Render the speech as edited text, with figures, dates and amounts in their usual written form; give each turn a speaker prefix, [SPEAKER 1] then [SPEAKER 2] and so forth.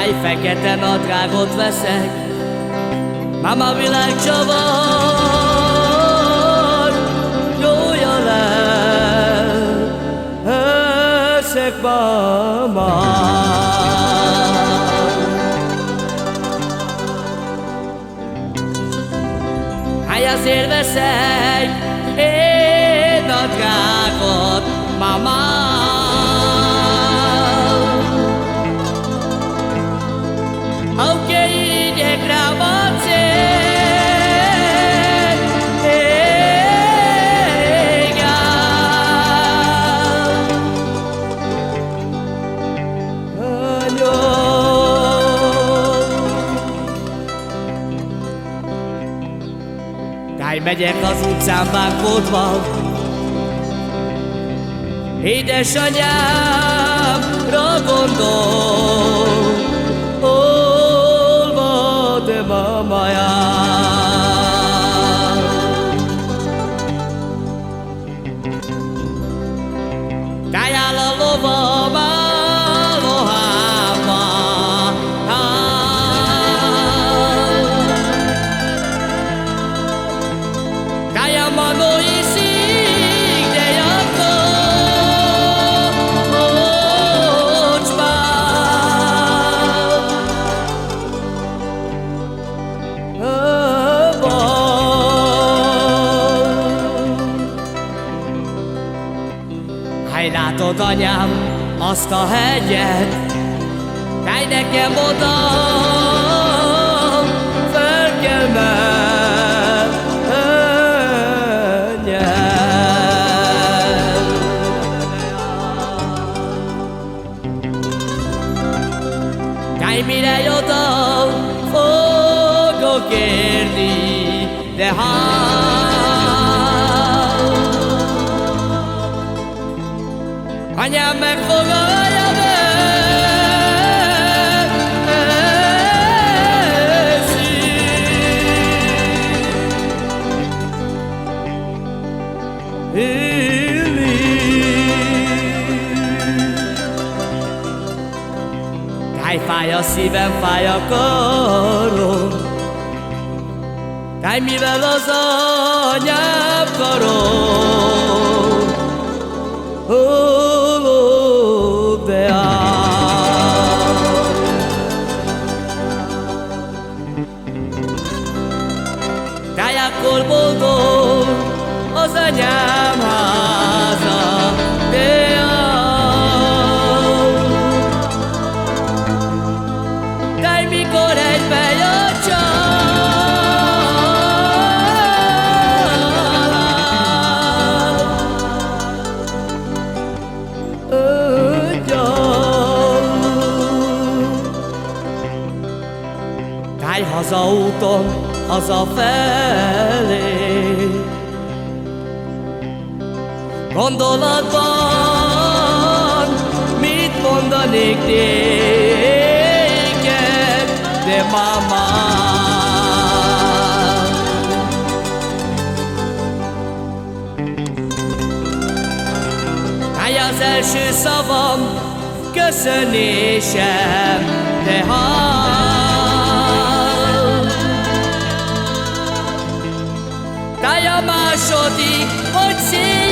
[SPEAKER 1] Táj, fekete nadrágot veszek, máma világ csavar, jója leszek, mama. Háj, azért veszek én nadrágot, mama. Táj, megyek az utcán bánkódva, édesanyámra gondol, hol van te mamájám? Táj, áll a lovam a lohámba, Táj, a manó iszik, de Háj, látod anyám azt a hegyet, táj, nekem oda fel kell mennem. Táj, mire oda fogok érni, de anyám megfogalja élni. Táj, fáj a szívem, fáj a karom, táj, mivel az anyám karom, de táj, akkor boldog az anyám háza, de táj, mikor egybe a táj, hazaúton, hazafelé, gondolatban mit mondanék néked, de mama. Táj, az első szavam köszönésem, de táj, a második, hogy szép.